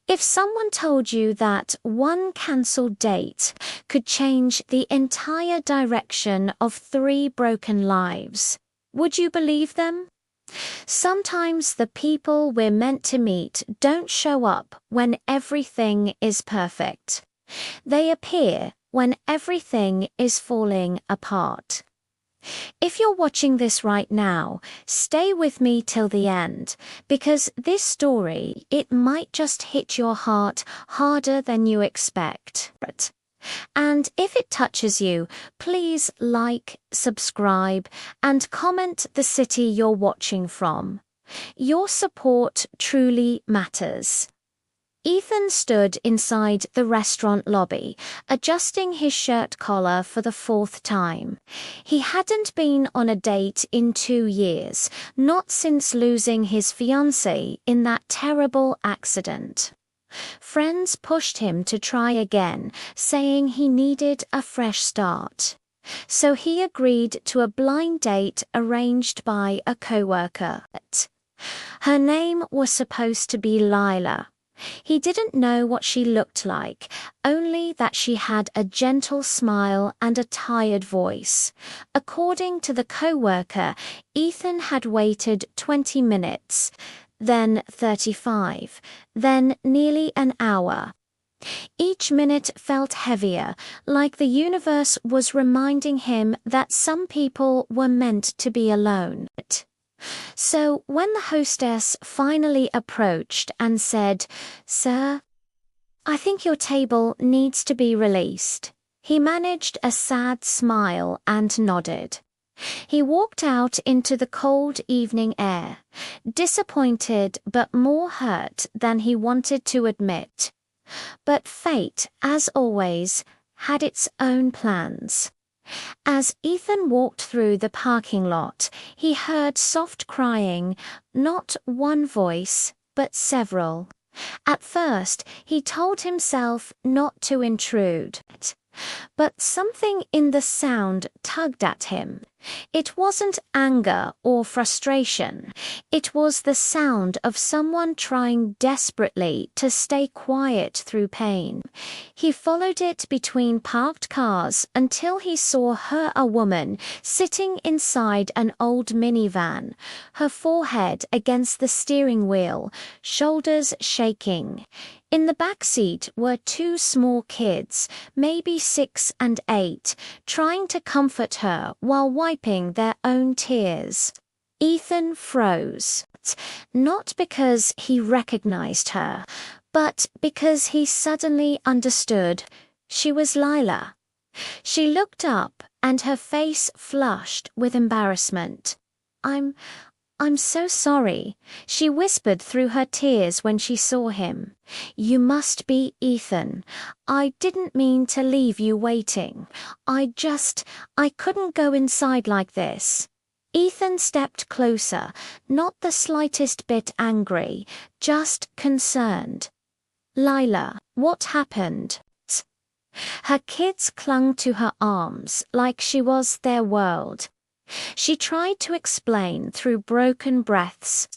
If someone told you that one cancelled date could change the entire direction of 3 broken lives, would you believe them? Sometimes the people we're meant to meet don't show up when everything is perfect. They appear when everything is falling apart. If you're watching this right now, stay with me till the end, because this story, it might just hit your heart harder than you expect. And if it touches you, please like, subscribe, and comment the city you're watching from. Your support truly matters. Ethan stood inside the restaurant lobby, adjusting his shirt collar for the 4th time. He hadn't been on a date in 2 years, not since losing his fiancée in that terrible accident. Friends pushed him to try again, saying he needed a fresh start. So he agreed to a blind date arranged by a coworker. Her name was supposed to be Lila. He didn't know what she looked like, only that she had a gentle smile and a tired voice. According to the coworker, Ethan had waited 20 minutes, then 35, then nearly an hour. Each minute felt heavier, like the universe was reminding him that some people were meant to be alone. So when the hostess finally approached and said, "Sir, I think your table needs to be released," he managed a sad smile and nodded. He walked out into the cold evening air, disappointed but more hurt than he wanted to admit. But fate, as always, had its own plans. As Ethan walked through the parking lot, he heard soft crying, not one voice, but several. At first, he told himself not to intrude. But something in the sound tugged at him. It wasn't anger or frustration. It was the sound of someone trying desperately to stay quiet through pain. He followed it between parked cars until he saw a woman sitting inside an old minivan, her forehead against the steering wheel, shoulders shaking. In the back seat were 2 small kids, maybe 6 and 8, trying to comfort her while wiping their own tears. Ethan froze, not because he recognized her, but because he suddenly understood she was Lila. She looked up and her face flushed with embarrassment. I'm so sorry," she whispered through her tears when she saw him. "You must be Ethan. I didn't mean to leave you waiting. I couldn't go inside like this." Ethan stepped closer, not the slightest bit angry, just concerned. "Lila, what happened?" Her kids clung to her arms like she was their world. She tried to explain through broken breaths.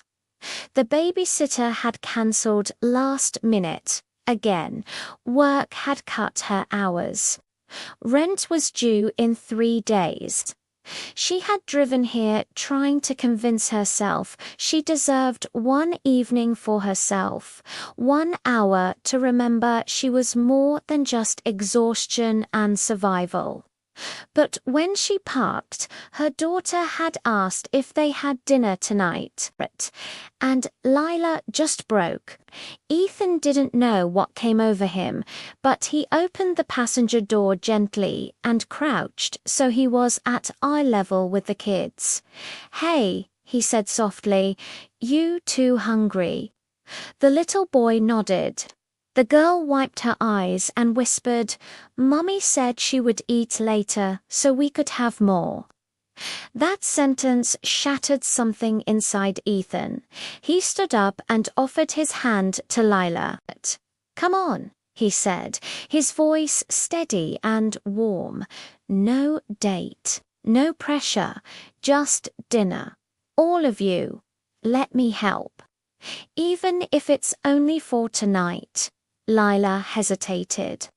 The babysitter had cancelled last minute. Again, work had cut her hours. Rent was due in 3 days. She had driven here trying to convince herself she deserved one evening for herself, 1 hour to remember she was more than just exhaustion and survival. But when she parked, her daughter had asked if they had dinner tonight, and Lila just broke. Ethan didn't know what came over him, but he opened the passenger door gently and crouched so he was at eye level with the kids. "Hey," he said softly, "you too hungry?" The little boy nodded. The girl wiped her eyes and whispered, "Mummy said she would eat later so we could have more." That sentence shattered something inside Ethan. He stood up and offered his hand to Lila. "Come on," he said, his voice steady and warm. "No date, no pressure, just dinner. All of you. Let me help." Even if it's only for tonight. Lila hesitated.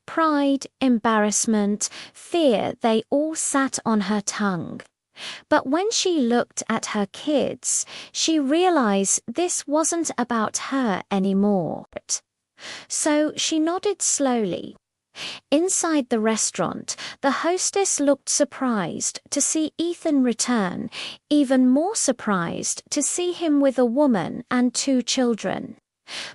Pride, embarrassment, fear, they all sat on her tongue. But when she looked at her kids, she realized this wasn't about her anymore. So she nodded slowly. Inside the restaurant, the hostess looked surprised to see Ethan return, even more surprised to see him with a woman and 2 children.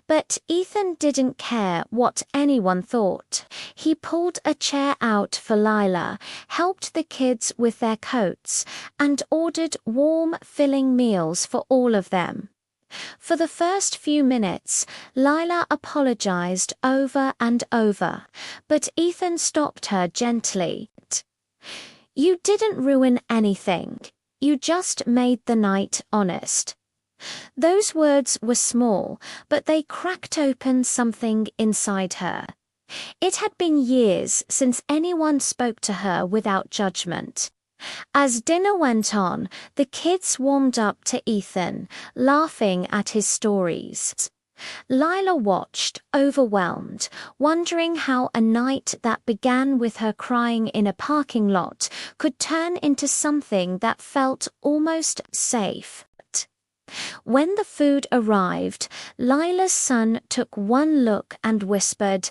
But Ethan didn't care what anyone thought. He pulled a chair out for Lila, helped the kids with their coats, and ordered warm, filling meals for all of them. For the first few minutes, Lila apologized over and over, but Ethan stopped her gently. "You didn't ruin anything. You just made the night honest." Those words were small, but they cracked open something inside her. It had been years since anyone spoke to her without judgment. As dinner went on, the kids warmed up to Ethan, laughing at his stories. Lila watched, overwhelmed, wondering how a night that began with her crying in a parking lot could turn into something that felt almost safe. When the food arrived, Lila's son took one look and whispered,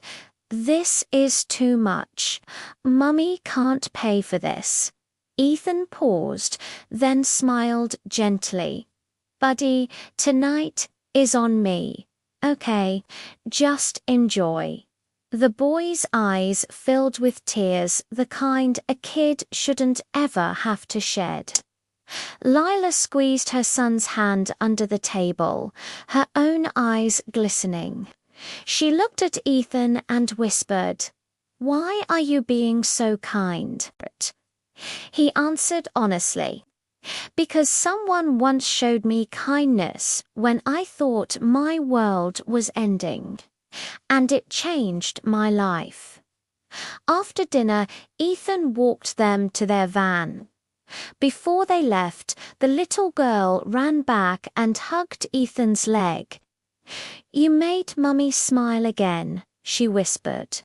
"This is too much. Mummy can't pay for this." Ethan paused, then smiled gently. "Buddy, tonight is on me. Okay, just enjoy." The boy's eyes filled with tears, the kind a kid shouldn't ever have to shed. Lila squeezed her son's hand under the table, her own eyes glistening. She looked at Ethan and whispered, "Why are you being so kind?" He answered honestly, "Because someone once showed me kindness when I thought my world was ending, and it changed my life." After dinner, Ethan walked them to their van. Before they left, the little girl ran back and hugged Ethan's leg. "You made Mummy smile again," she whispered.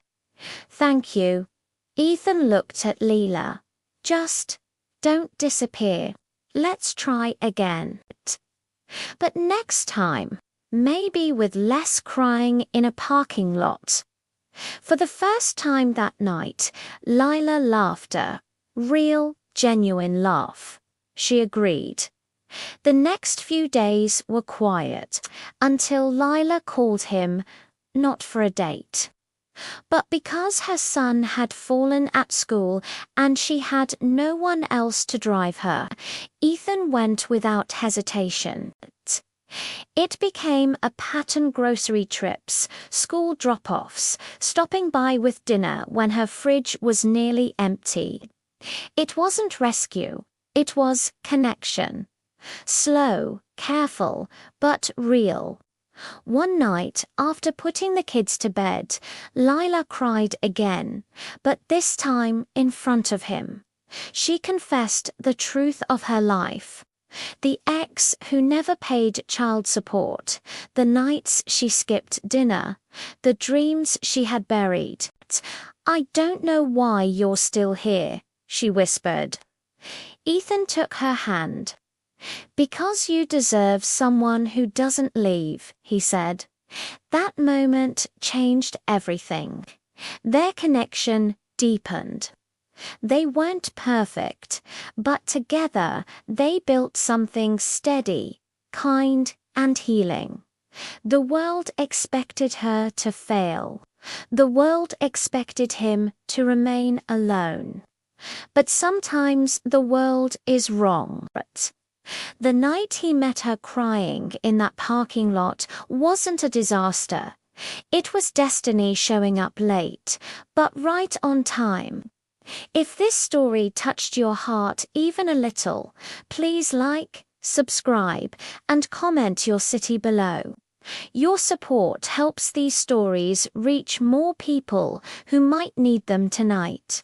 "Thank you." Ethan looked at Lila. "Just don't disappear. Let's try again. But next time, maybe with less crying in a parking lot." For the first time that night, Lila laughed, real, genuine laugh. She agreed. The next few days were quiet, until Lila called him, not for a date, but because her son had fallen at school and she had no one else to drive her. Ethan went without hesitation. It became a pattern: grocery trips, school drop-offs, stopping by with dinner when her fridge was nearly empty. It wasn't rescue, it was connection. Slow, careful, but real. One night, after putting the kids to bed, Lila cried again, but this time in front of him. She confessed the truth of her life. The ex who never paid child support, the nights she skipped dinner, the dreams she had buried. "I don't know why you're still here," she whispered. Ethan took her hand. "Because you deserve someone who doesn't leave," he said. That moment changed everything. Their connection deepened. They weren't perfect, but together they built something steady, kind, and healing. The world expected her to fail. The world expected him to remain alone. But sometimes the world is wrong. The night he met her crying in that parking lot wasn't a disaster. It was destiny showing up late, but right on time. If this story touched your heart even a little, please like, subscribe, and comment your city below. Your support helps these stories reach more people who might need them tonight.